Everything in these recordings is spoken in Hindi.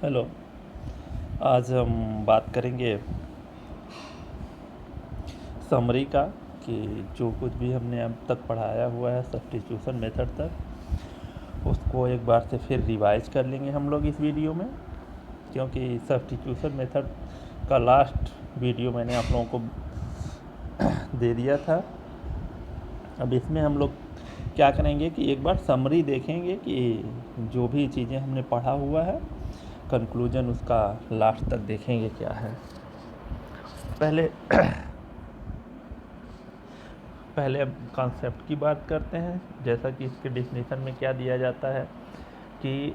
हेलो। आज हम बात करेंगे समरी का कि जो कुछ भी हमने अब तक पढ़ाया हुआ है सब्स्टिट्यूशन मेथड तक उसको एक बार से फिर रिवाइज कर लेंगे हम लोग इस वीडियो में, क्योंकि सब्स्टिट्यूशन मेथड का लास्ट वीडियो मैंने आप लोगों को दे दिया था। अब इसमें हम लोग क्या करेंगे कि एक बार समरी देखेंगे कि जो भी चीज़ें हमने पढ़ा हुआ है कंक्लूजन उसका लास्ट तक देखेंगे क्या है। पहले अब कॉन्सेप्ट की बात करते हैं। जैसा कि इसके डिफिनीशन में क्या दिया जाता है कि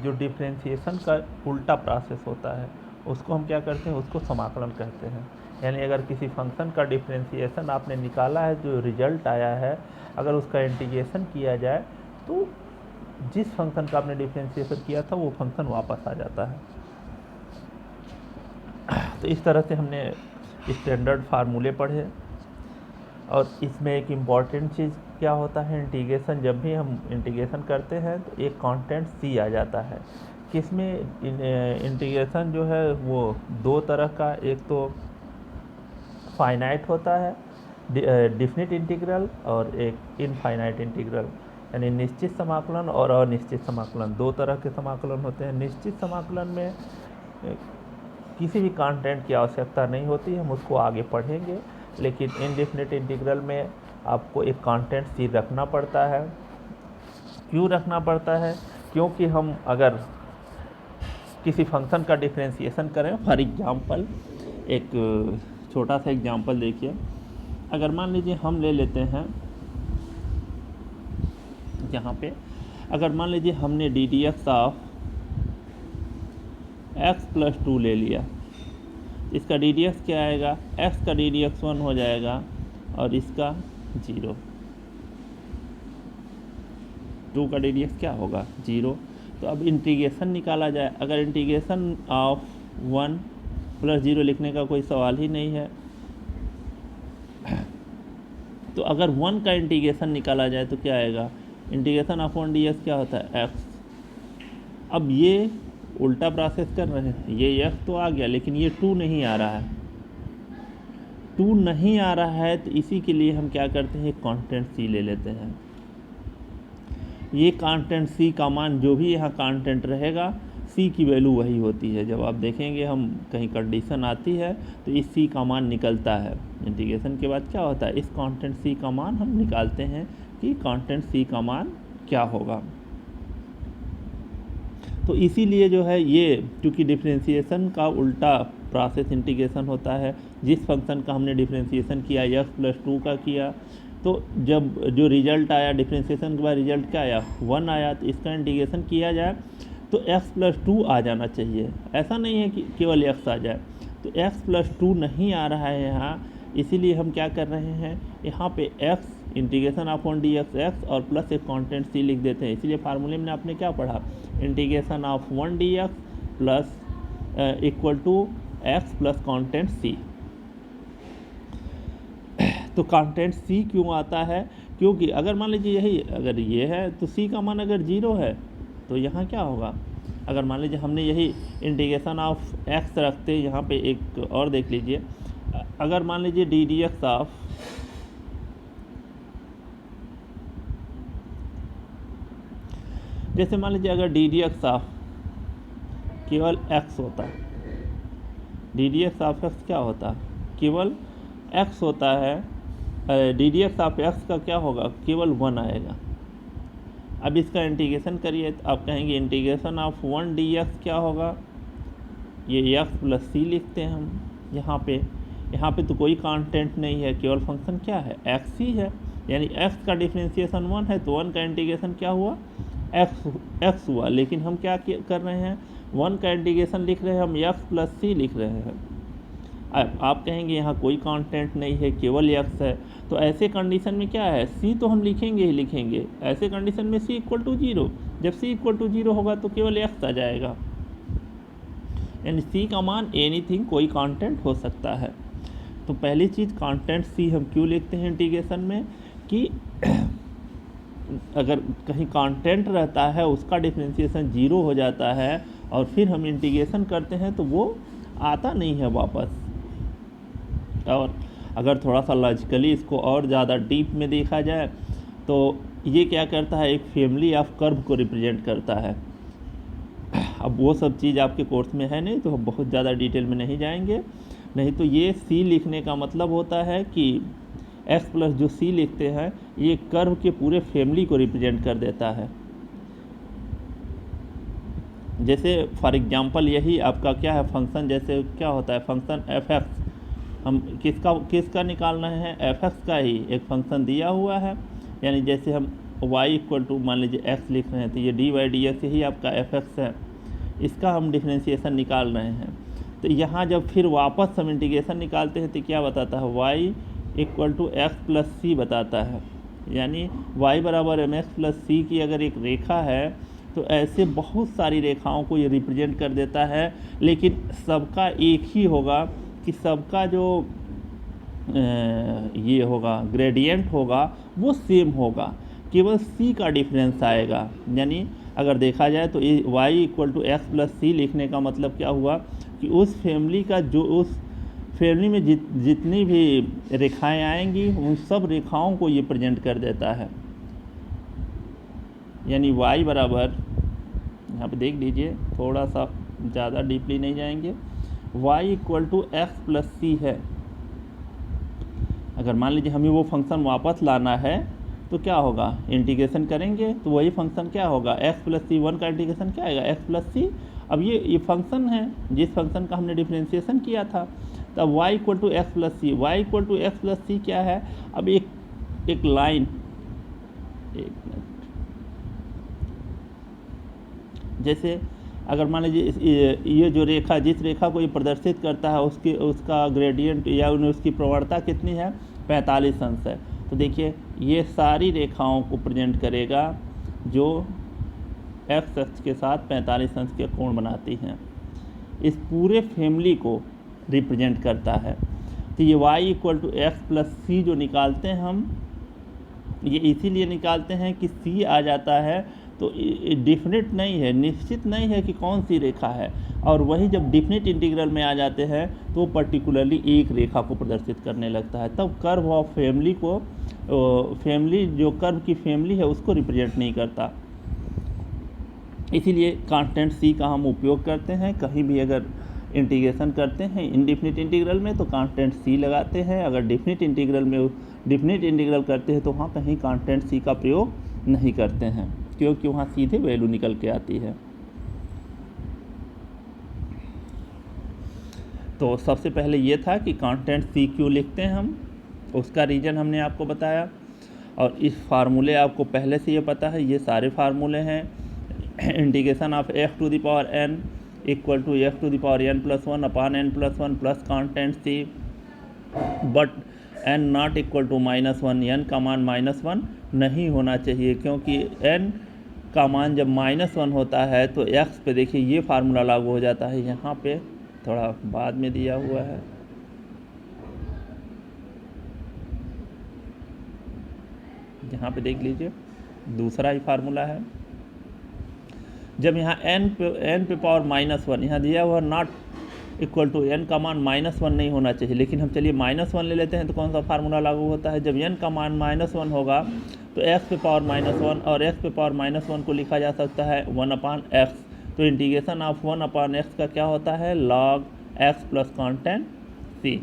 जो डिफरेंशिएशन का उल्टा प्रोसेस होता है उसको हम क्या करते हैं, उसको समाकलन कहते हैं। यानी अगर किसी फंक्शन का डिफरेंशिएशन आपने निकाला है, जो रिजल्ट आया है, अगर उसका इंटीग्रेशन किया जाए तो जिस फंक्शन का आपने डिफरेंशिएशन किया था वो फंक्शन वापस आ जाता है। तो इस तरह से हमने स्टैंडर्ड फार्मूले पढ़े। और इसमें एक इम्पॉर्टेंट चीज़ क्या होता है, इंटीग्रेशन जब भी हम इंटीग्रेशन करते हैं तो एक कांस्टेंट सी आ जाता है। किसमें इंटीग्रेशन जो है वो दो तरह का, एक तो फाइनाइट होता है डिफिनिट इंटीग्रल और एक इनफाइनाइट इंटीग्रल, यानी निश्चित समाकलन और अनिश्चित समाकलन। दो तरह के समाकलन होते हैं। निश्चित समाकलन में किसी भी कांस्टेंट की आवश्यकता नहीं होती, हम उसको आगे पढ़ेंगे। लेकिन इनडेफिनिट इंटीग्रल में आपको एक कांस्टेंट सी रखना पड़ता है। क्यों रखना पड़ता है? क्योंकि हम अगर किसी फंक्शन का डिफरेंशिएशन करें, फॉर एग्जांपल एक छोटा सा एग्जांपल देखिए। अगर मान लीजिए हम ले लेते हैं यहाँ पे, अगर मान लीजिए हमने D D x of x plus 2 ले लिया, इसका डी डी एक्स क्या आएगा, एक्स का डी डी एक्स 1 हो जाएगा और इसका 0। 2 का डी डी एक्स क्या होगा, 0। तो अब इंटीग्रेशन निकाला जाए, अगर इंटीग्रेशन ऑफ 1 प्लस 0 लिखने का कोई सवाल ही नहीं है। तो अगर 1 का इंटीग्रेशन निकाला जाए तो क्या आएगा, इंटीग्रेशन ऑफ 1 डी एक्स क्या होता है, एक्स। अब ये उल्टा प्रोसेस कर रहे हैं, ये एक्स तो आ गया लेकिन ये 2 नहीं आ रहा है। 2 नहीं आ रहा है तो इसी के लिए हम क्या करते हैं, कांस्टेंट सी ले लेते हैं। ये कांस्टेंट सी का मान जो भी यहाँ कांस्टेंट रहेगा, सी की वैल्यू वही होती है। जब आप देखेंगे हम कहीं कंडीशन आती है तो इस सी का मान निकलता है। इंटीग्रेशन के बाद क्या होता है, इस कांस्टेंट सी का मान हम निकालते हैं कि कांस्टेंट सी का मान क्या होगा। तो इसीलिए जो है ये, क्योंकि डिफरेंशिएशन का उल्टा प्रोसेस इंटीग्रेशन होता है। जिस फंक्शन का हमने डिफरेंशिएशन किया, एक्स प्लस 2 का किया, तो जब जो रिजल्ट आया डिफरेंशिएशन के बाद, रिजल्ट क्या आया, 1 आया, तो इसका इंटीग्रेशन किया जाए तो x प्लस 2 आ जाना चाहिए। ऐसा नहीं है कि केवल x आ जाए। तो x प्लस 2 नहीं आ रहा है यहाँ, इसीलिए हम क्या कर रहे हैं, यहाँ पे x integration of 1 D X X और प्लस एक कांस्टेंट सी लिख देते हैं। इसीलिए फार्मूले में आपने क्या पढ़ा, integration of 1 D X plus equal to X plus constant C. तो कांस्टेंट सी क्यों आता है, क्योंकि अगर मान लीजिए यही अगर ये है तो सी का मान अगर 0 है तो यहाँ क्या होगा। अगर मान लीजिए हमने यही इंटीग्रेशन ऑफ एक्स रखते, यहाँ पे एक और देख लीजिए, अगर मान लीजिए डी डी एक्स ऑफ जैसे मान लीजिए अगर डी डी एक्स ऑफ केवल एक्स होता, D D x of x क्या होता, केवल एक्स होता है। D D x of x का क्या होगा, केवल 1 आएगा। अब इसका इंटीग्रेशन करिए तो आप कहेंगे इंटीग्रेशन ऑफ 1 डी एक्स क्या होगा, ये एक्स प्लस सी लिखते हैं हम। यहाँ पे तो कोई कांस्टेंट नहीं है, केवल फंक्शन क्या है, एक्स ही है। यानी एक्स का डिफरेंशिएशन 1 है तो 1 का इंटीग्रेशन क्या हुआ, एक्स हुआ। लेकिन हम क्या कर रहे हैं, 1 का इंटीग्रेशन लिख रहे हैं हम, एक्स प्लस सी लिख रहे हैं। अब आप कहेंगे यहाँ कोई कांस्टेंट नहीं है, केवल एक्स है। तो ऐसे कंडीशन में क्या है, सी तो हम लिखेंगे ही लिखेंगे। ऐसे कंडीशन में सी इक्वल टू 0, जब सी इक्वल टू 0 होगा तो केवल एक्स आ जाएगा। यानी सी का मान एनीथिंग, कोई कांस्टेंट हो सकता है। तो पहली चीज़ कांस्टेंट सी हम क्यों लिखते हैं इंटीग्रेशन में, कि अगर कहीं कांस्टेंट रहता है उसका डिफरेंशिएशन 0 हो जाता है और फिर हम इंटीग्रेशन करते हैं तो वो आता नहीं है वापस। और अगर थोड़ा सा लॉजिकली इसको और ज़्यादा डीप में देखा जाए तो ये क्या करता है, एक फैमिली ऑफ कर्व को रिप्रेजेंट करता है। अब वो सब चीज़ आपके कोर्स में है नहीं तो हम बहुत ज़्यादा डिटेल में नहीं जाएंगे। नहीं तो ये सी लिखने का मतलब होता है कि एक्स प्लस जो सी लिखते हैं ये कर्व के पूरे फैमिली को रिप्रेजेंट कर देता है। जैसे फॉर एग्जांपल यही आपका क्या है फंक्शन, जैसे क्या होता है फंक्शन एफ एक्स, हम किसका निकालना है, एफ एक्स का ही एक फंक्शन दिया हुआ है। यानी जैसे हम y इक्वल टू मान लीजिए x लिख रहे हैं तो ये डी वाई डी एक्स यही आपका एफ एक्स है, इसका हम डिफरेंशिएशन निकाल रहे हैं। तो यहाँ जब फिर वापस हम इंटीग्रेशन निकालते हैं तो क्या बताता है, y equal to X plus C बताता है। यानी y बराबर एम एक्स प्लस सी की अगर एक रेखा है तो ऐसे बहुत सारी रेखाओं को ये रिप्रेजेंट कर देता है, लेकिन सबका एक ही होगा कि सबका जो ये होगा ग्रेडियंट होगा वो सेम होगा, केवल सी का डिफरेंस आएगा। यानी अगर देखा जाए तो y equal to X plus C लिखने का मतलब क्या हुआ कि उस फैमिली का जो उस फैमिली में जितनी भी रेखाएं आएंगी उन सब रेखाओं को ये प्रेजेंट कर देता है। यानी y बराबर, यहाँ पे देख लीजिए थोड़ा सा ज़्यादा डीपली नहीं जाएंगे, y equal to X plus C है। अगर मान लीजिए हमें वो फंक्शन वापस लाना है तो क्या होगा, इंटीग्रेशन करेंगे तो वही फंक्शन क्या होगा, एक्स प्लस सी, वन का इंटीग्रेशन क्या आएगा एक्स प्लस सी। अब ये फंक्शन है जिस फंक्शन का हमने डिफरेंशिएशन किया था, तब y equal to X plus C, Y equal to X plus C क्या है। अब एक लाइन, एक मिनट, जैसे अगर मान लीजिए ये जो रेखा, जिस रेखा को ये प्रदर्शित करता है उसका ग्रेडियंट या उसकी प्रवणता कितनी है, 45 अंश है। तो देखिए ये सारी रेखाओं को प्रेजेंट करेगा जो एक्स अक्ष के साथ 45 अंश के कोण बनाती हैं, इस पूरे फैमिली को रिप्रेजेंट करता है। तो ये y equal to X plus C जो निकालते हैं हम, ये इसीलिए निकालते हैं कि c आ जाता है तो डिफिनिट नहीं है, निश्चित नहीं है कि कौन सी रेखा है, और वही जब डिफिनिट इंटीग्रल में आ जाते हैं तो पर्टिकुलरली एक रेखा को प्रदर्शित करने लगता है। तब कर्व ऑफ फैमिली को, फैमिली जो कर्व की फैमिली है उसको रिप्रेजेंट नहीं करता। इसीलिए कांस्टेंट सी का हम उपयोग करते हैं, कहीं भी अगर इंटीग्रेशन करते हैं इनडिफिनिट इंटीग्रल में तो कांस्टेंट सी लगाते हैं, अगर डिफिनिट इंटीग्रल में डिफिनिट इंटीग्रल करते हैं तो वहाँ कहीं कांस्टेंट सी का प्रयोग नहीं करते हैं, क्योंकि वहाँ सीधे वैल्यू निकल के आती है। तो सबसे पहले ये था कि कांस्टेंट सी क्यों लिखते हैं हम, उसका रीज़न हमने आपको बताया। और इस फार्मूले आपको पहले से ये पता है, ये सारे फार्मूले हैं। Integration of F to the power N equal to F to the power N plus one upon N plus one plus constant C, but N not equal to -1, N का मान -1 नहीं होना चाहिए, क्योंकि एन का मान जब -1 होता है तो एक्स पे देखिए ये फार्मूला लागू हो जाता है, यहाँ पे थोड़ा बाद में दिया हुआ है। यहाँ पे देख लीजिए दूसरा ही फार्मूला है, जब यहाँ n पे पावर -1 यहाँ दिया हुआ नॉट इक्वल टू n का मान -1 नहीं होना चाहिए, लेकिन हम चलिए -1 ले लेते हैं तो कौन सा फार्मूला लागू होता है, जब n का मान -1 होगा तो x पे पावर -1 और x पे पावर -1 को लिखा जा सकता है 1/x। तो इंटीग्रेशन ऑफ 1/x का क्या होता है, log x plus constant c।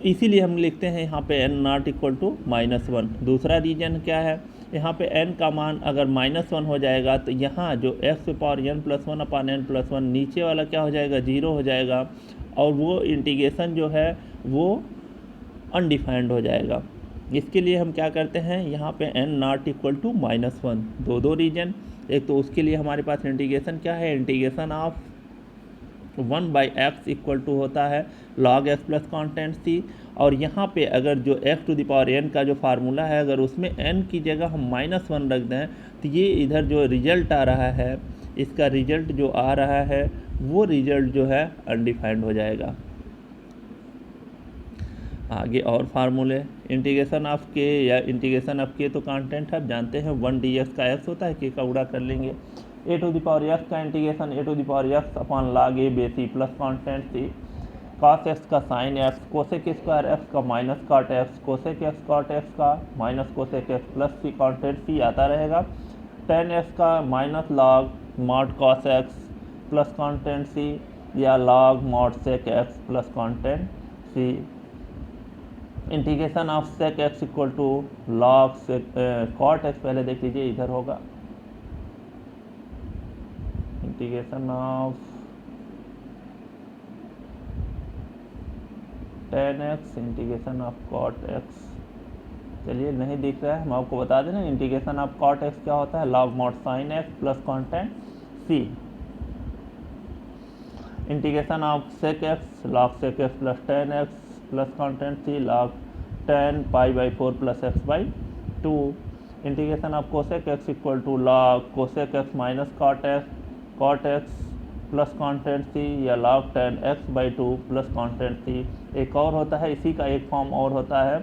इसीलिए हम लिखते हैं यहाँ पे n नॉट इक्वल टू -1। दूसरा रीजन क्या है, यहाँ पे n का मान अगर -1 हो जाएगा तो यहाँ जो x पे पावर n प्लस 1/n+1 नीचे वाला क्या हो जाएगा, 0 हो जाएगा, और वो इंटीग्रेशन जो है वो अनडिफाइंड हो जाएगा। इसके लिए हम क्या करते हैं, यहाँ पे n नॉट इक्वल टू -1, दो रीजन। एक तो उसके लिए हमारे पास इंटीग्रेशन क्या है, integration of 1/x equal to होता है log x plus constant c, और यहाँ पे अगर जो f to the power n का जो फार्मूला है अगर उसमें n की जगह हम -1 रख दें तो ये इधर जो रिजल्ट आ रहा है, इसका रिजल्ट जो आ रहा है वो रिजल्ट जो है अनडिफाइंड हो जाएगा। आगे और फार्मूले, इंटीग्रेशन ऑफ के या इंटीग्रेशन ऑफ के तो कांस्टेंट है, आप जानते हैं 1 dx का x होता है, के का उड़ा कर लेंगे। A to the power X का integration A to the power X upon log A base E plus constant C, cos X का sine X, cosec square X का minus cot X, cosec X cot X का minus cosec X plus C constant C आता रहेगा, टेन एक्स का minus log mod cos X plus constant C या log mod sec X plus constant C. Integration of sec X equal to log sec cot X, पहले देख लीजिए इधर होगा, integration of tan X integration of cot X, चलिए नहीं दिख रहा है, हम आपको बता दें ना, इंटीग्रेशन ऑफ कॉट एक्स क्या होता है, log mod sine X plus constant C. Integration of sec X log sec X plus tan X plus constant C log tan pi by 4 plus X by 2। Integration of cosec X equal to log cosec X minus cot X plus constant C या log tan X by 2 plus constant C. एक और होता है, इसी का एक फॉर्म और होता है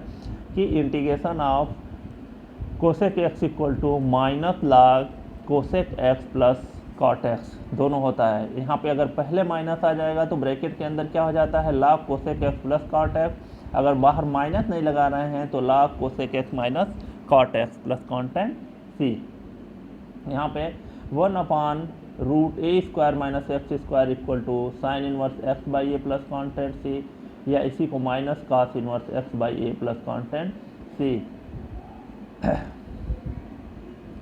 कि integration of cosec X equal to minus log cosec X plus cot X, दोनों होता है। यहाँ पे अगर पहले माइनस आ जाएगा तो ब्रैकेट के अंदर क्या हो जाता है, log cosec X plus cot X, अगर बाहर माइनस नहीं लगा रहे हैं तो log cosec X minus cot X plus constant C. यहाँ पे 1/√a² minus X square equal to sine inverse X by A plus constant C या इसी को minus cos inverse X by A plus constant C.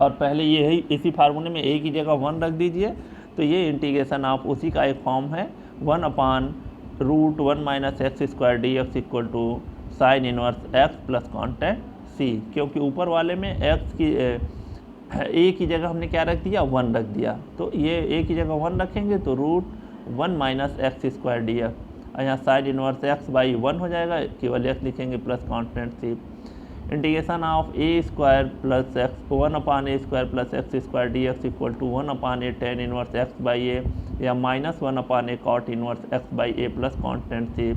और पहले यही इसी फार्मूले में ए की जगह 1 रख दीजिए, तो ये इंटीग्रेशन आप उसी का एक फॉर्म है 1/√1 minus X square D X equal to sine inverse X plus constant C, क्योंकि ऊपर वाले में एक्स की ए की जगह हमने क्या रख दिया, 1 रख दिया, तो ये ए की जगह 1 रखेंगे तो √1 minus X square D X, यहाँ साइन इनवर्स एक्स बाई 1 हो जाएगा, केवल एक्स लिखेंगे plus constant C. Integration of A square plus X 1/a² plus X square D X equal to 1/a tan inverse X by A या minus 1/a cot inverse X by A plus constant C.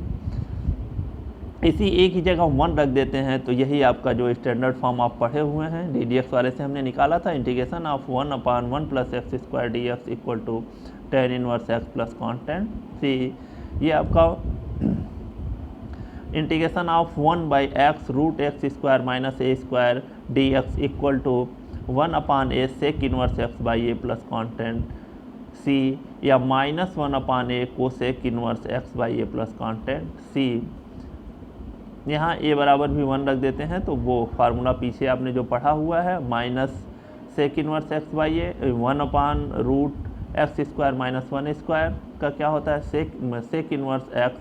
इसी ए की जगह 1 रख देते हैं तो यही आपका जो स्टैंडर्ड फॉर्म आप पढ़े हुए हैं ddx वाले से हमने निकाला था, integration of 1/1 plus X square D X equal to tan inverse X plus constant C. ये आपका integration of 1/x√x² minus a² dx equal to 1/a sec inverse X by A plus constant C या minus 1/a cosec inverse X by A plus constant C. यहाँ a बराबर भी 1 रख देते हैं तो वो फार्मूला पीछे आपने जो पढ़ा हुआ है, minus sec inverse X by A 1/√x² minus 1² का क्या होता है, sec inverse X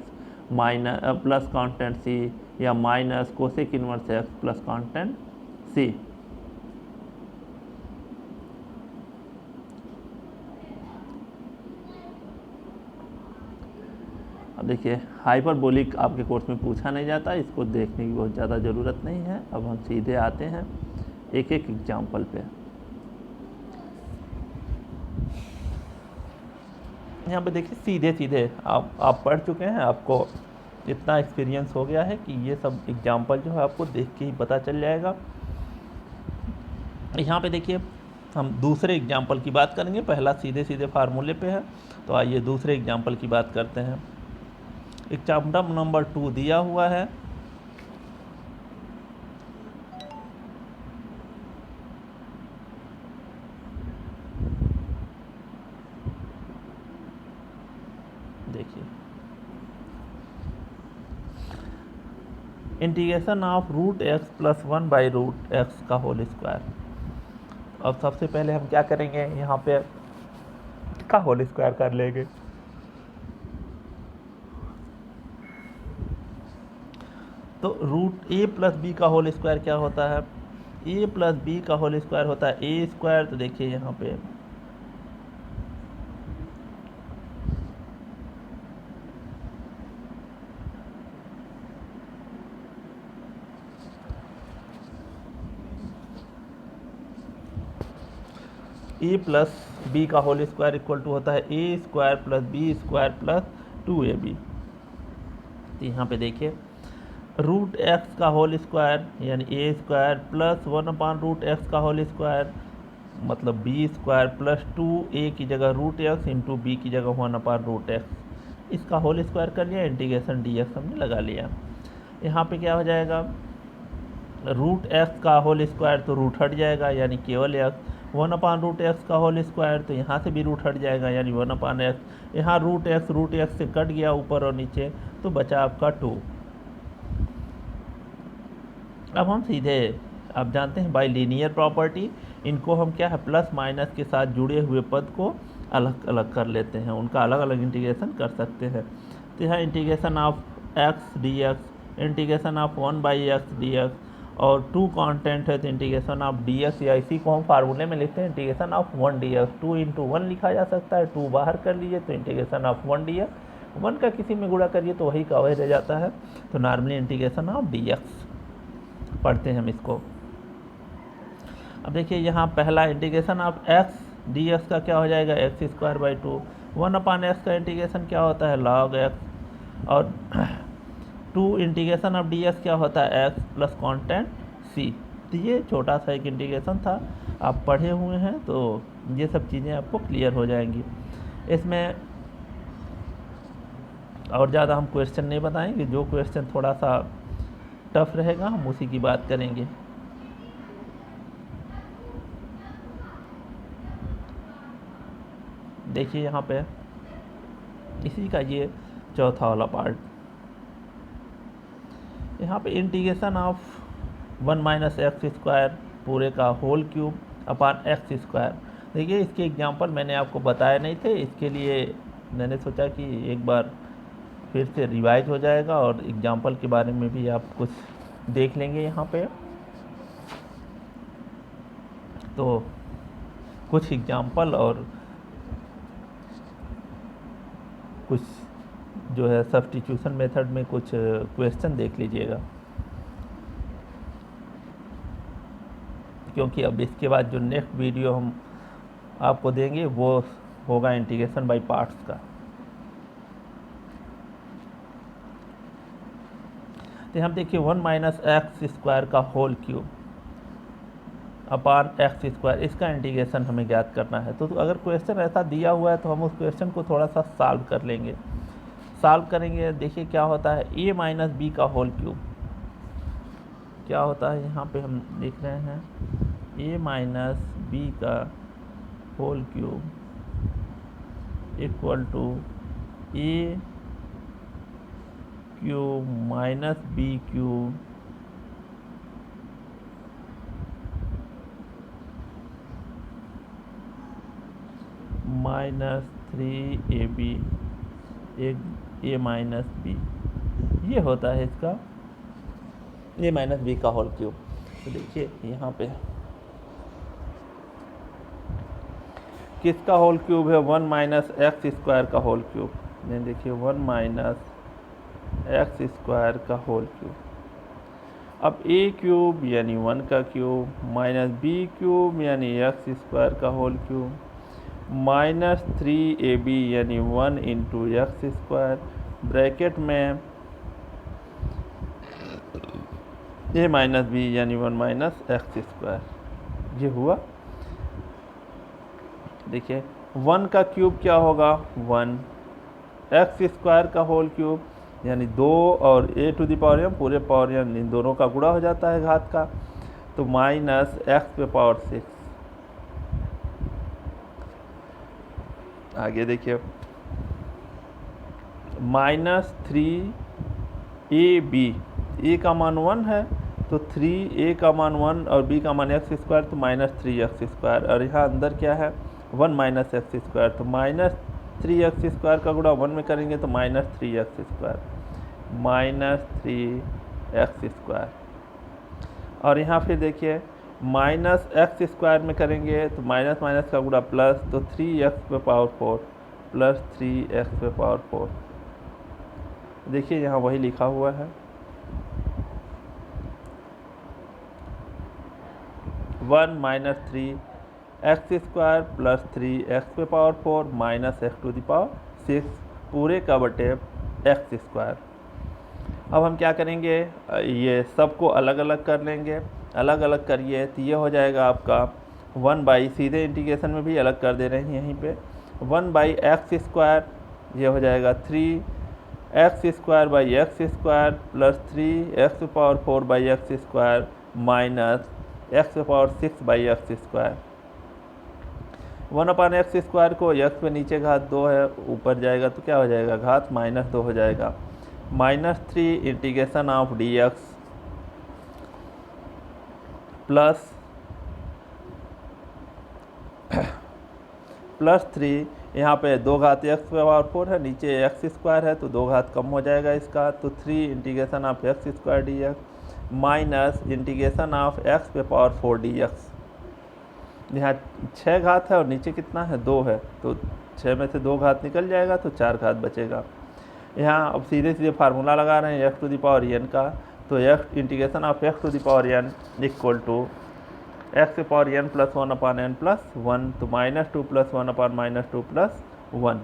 minus plus constant C या minus cosec inverse X plus constant C. अब देखिए हाइपरबोलिक आपके कोर्स में पूछा नहीं जाता, इसको देखने की बहुत ज़्यादा ज़रूरत नहीं है। अब हम सीधे आते हैं एक एक एग्जाम्पल पे। यहाँ पे देखिए सीधे सीधे आप पढ़ चुके हैं, आपको इतना एक्सपीरियंस हो गया है कि ये सब एग्जाम्पल जो है आपको देख के ही पता चल जाएगा। यहाँ पे देखिए हम दूसरे एग्जाम्पल की बात करेंगे, पहला सीधे सीधे फार्मूले पे है, तो आइए दूसरे एग्जाम्पल की बात करते हैं। एग्जाम्पल नंबर 2 दिया हुआ है, देखिए integration of √x plus 1/√x का होल स्क्वायर। अब सबसे पहले हम क्या करेंगे, यहाँ पे का होल स्क्वायर कर लेंगे। तो √a प्लस b का होल स्क्वायर क्या होता है, a प्लस b का होल स्क्वायर होता है a²। तो देखिए यहाँ पे a प्लस b का होल स्क्वायर इक्वल टू होता है a² plus b² plus 2ab। तो यहाँ पे देखिए रूट एक्स का होल स्क्वायर यानी ए स्क्वायर प्लस 1/√x का होल स्क्वायर मतलब बी स्क्वायर प्लस 2a की जगह रूट एक्स इंटू बी की जगह 1/√x इसका होल स्क्वायर कर लिया, इंटीग्रेशन dx हमने लगा लिया। यहाँ पे क्या हो जाएगा, रूट एक्स का होल स्क्वायर तो रूट हट जाएगा यानी केवल एक्स, 1/√x का होल स्क्वायर तो यहाँ से भी रूट हट जाएगा यानी 1/x, यहाँ रूट एक्स से कट गया ऊपर और नीचे तो बचा आपका 2। अब हम सीधे आप जानते हैं बाय लीनियर प्रॉपर्टी इनको हम क्या है प्लस माइनस के साथ जुड़े हुए पद को अलग अलग कर लेते हैं, उनका अलग अलग इंटीग्रेशन कर सकते हैं। तो यहाँ integration of x dx, integration of 1/x dx और 2 कांस्टेंट है तो इंटीग्रेशन ऑफ dx या इसी को हम फार्मूले में लिखते हैं इंटीग्रेशन ऑफ 1 dx। 2 × 1 लिखा जा सकता है, 2 बाहर कर लीजिए तो इंटीग्रेशन ऑफ 1 dx, 1 का किसी में गुणा करिए तो वही का वही रह जाता है। तो नॉर्मली इंटीग्रेशन ऑफ dx पढ़ते हैं हम इसको। अब देखिए यहाँ पहला इंटीग्रेशन ऑफ x dx का क्या हो जाएगा x² 2, 1/x का इंटीग्रेशन क्या होता है log x और 2 इंटीग्रेशन ऑफ dx क्या होता है x प्लस कांस्टेंट c। तो ये छोटा सा एक इंटीग्रेशन था, आप पढ़े हुए हैं तो ये सब चीज़ें आपको क्लियर हो जाएंगी। इसमें और ज़्यादा हम क्वेश्चन नहीं बताएंगे, जो क्वेश्चन थोड़ा सा टफ रहेगा हम उसी की बात करेंगे। देखिए यहाँ पे इसी का ये चौथा वाला पार्ट, यहाँ पे इंटीग्रेशन ऑफ 1 - x² पूरे का होल क्यूब अपान x²। देखिए इसके एग्जांपल मैंने आपको बताए नहीं थे, इसके लिए मैंने सोचा कि एक बार फिर से रिवाइज हो जाएगा और एग्जांपल के बारे में भी आप कुछ देख लेंगे यहाँ पे। तो कुछ एग्जांपल और कुछ जो है सब्स्टिट्यूशन मेथड में कुछ क्वेश्चन देख लीजिएगा, क्योंकि अब इसके बाद जो नेक्स्ट वीडियो हम आपको देंगे वो होगा इंटीग्रेशन बाय पार्ट्स का। तो हम देखिए 1 - x² का होल क्यूब अपान x², इसका इंटीग्रेशन हमें ज्ञात करना है। तो अगर क्वेश्चन ऐसा दिया हुआ है तो हम उस क्वेश्चन को थोड़ा सा सॉल्व कर लेंगे। सॉल्व करेंगे, देखिए क्या होता है a - b का होल क्यूब क्या होता है, यहाँ पे हम लिख रहे हैं a - b का whole cube equal to a³ - b³ -3ab एक a - b, ये होता है इसका a - b का होल क्यूब। तो देखिए यहाँ पे किसका होल क्यूब है 1 - x² का होल क्यूब। देखिए 1 - x² का होल क्यूब। अब a³ यानी 1 का क्यूब माइनस b³ यानी x² का होल क्यूब -3ab यानी 1 × x² ब्रैकेट में a - b यानी 1 - x²। ये हुआ। देखिए 1 का क्यूब क्या होगा 1, x² का होल क्यूब यानी 2 और a⁴ पूरे पावर यानी इन दोनों का गुणा हो जाता है घात का, तो -x⁴। आगे देखिए -3ab, a का मान 1 है तो 3a का मान 1 और b का मान x² तो -3x²। और यहाँ अंदर क्या है 1 - x², तो -3x² का गुणा 1 में करेंगे तो -3x², -3x²। और यहाँ फिर देखिए -x² में करेंगे तो माइनस माइनस का गुणा प्लस, तो 3x⁴ प्लस 3x⁴। देखिए यहाँ वही लिखा हुआ है 1 - 3x² plus 3x⁴ minus x⁶ पूरे का बटे x²। अब हम क्या करेंगे, ये सबको अलग अलग कर लेंगे। अलग अलग करिए तो ये हो जाएगा आपका 1/, सीधे इंटीग्रेशन में भी अलग कर दे रहे हैं यहीं पे, 1/x², ये हो जाएगा 3x² plus 3x⁴/x² minus x⁴/x²। 1/x² को x पे नीचे घात 2 है, ऊपर जाएगा तो क्या हो जाएगा, घात -2 हो जाएगा। -3 इंटीग्रेशन ऑफ dx प्लस 3, यहाँ पे 2 घात x⁴ है, नीचे x² है तो 2 घात कम हो जाएगा इसका, तो 3 integration of x² dx minus integration of x⁴ dx। यहाँ 6 घात है और नीचे कितना है, 2 है, तो 6 में से 2 घात निकल जाएगा तो 4 घात बचेगा। यहाँ अब सीधे सीधे फार्मूला लगा रहे हैं x⁴n का, तो integration of x⁴n equal to x⁴n plus 1/n plus 1, तो -2 प्लस 1/-2 प्लस 1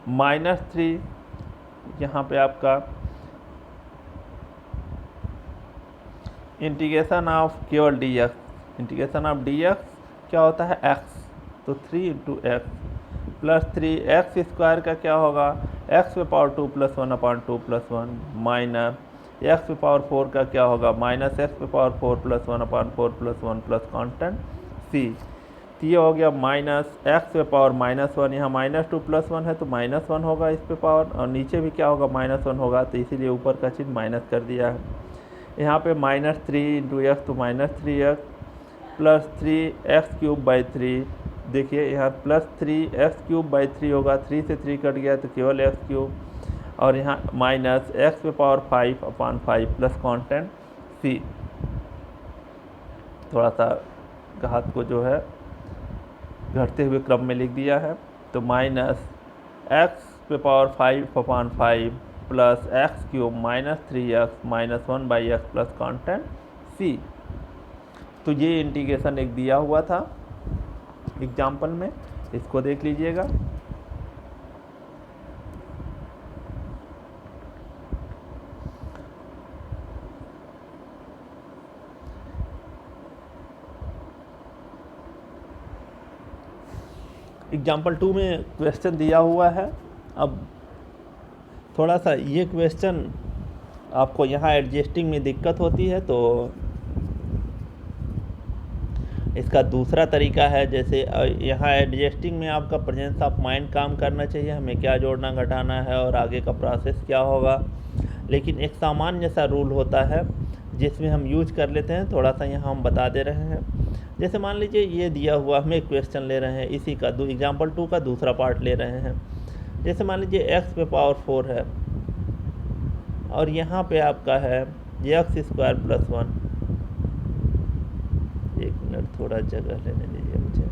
-3, यहाँ पे आपका इंटीग्रेशन ऑफ केवल dx, इंटीग्रेशन ऑफ dx क्या होता है, x, तो 3 × x प्लस 3x² का क्या होगा, x⁴2 plus 1/2 plus 1 minus x⁴ का क्या होगा, minus x⁴ plus 1/4 plus 1 plus constant c। तो ये हो गया माइनस x⁻−1, यहाँ -2 प्लस 1 है तो -1 होगा इस पे पावर, और नीचे भी क्या होगा, -1 होगा, तो इसीलिए ऊपर का चिन्ह माइनस कर दिया है। यहाँ पे -3 × x तो -3x प्लस 3x³ देखिए यहाँ प्लस 3x³ होगा, 3 से 3 कट गया तो केवल x³, और यहाँ minus x⁵/5 plus constant c। थोड़ा सा घात को जो है घटते हुए क्रम में लिख दिया है, तो minus x⁵/5 plus x³ minus 3x minus 1/x plus constant c। तो ये इंटीग्रेशन एक दिया हुआ था एग्जाम्पल में, इसको देख लीजिएगा। एग्जाम्पल 2 में क्वेश्चन दिया हुआ है। अब थोड़ा सा ये क्वेश्चन आपको यहाँ एडजस्टिंग में दिक्कत होती है, तो इसका दूसरा तरीका है, जैसे यहाँ एडजस्टिंग में आपका प्रेजेंस ऑफ माइंड काम करना चाहिए, हमें क्या जोड़ना घटाना है और आगे का प्रोसेस क्या होगा। लेकिन एक सामान्य सा रूल होता है जिसमें हम यूज कर लेते हैं, थोड़ा सा यहाँ हम बता दे रहे हैं। जैसे मान लीजिए ये दिया हुआ, हम एक क्वेश्चन ले रहे हैं, इसी का एग्जाम्पल 2 का दूसरा पार्ट ले रहे हैं। जैसे मान लीजिए x⁴ है और यहाँ पे आपका है x² प्लस 1। एक मिनट, थोड़ा जगह लेने दीजिए मुझे।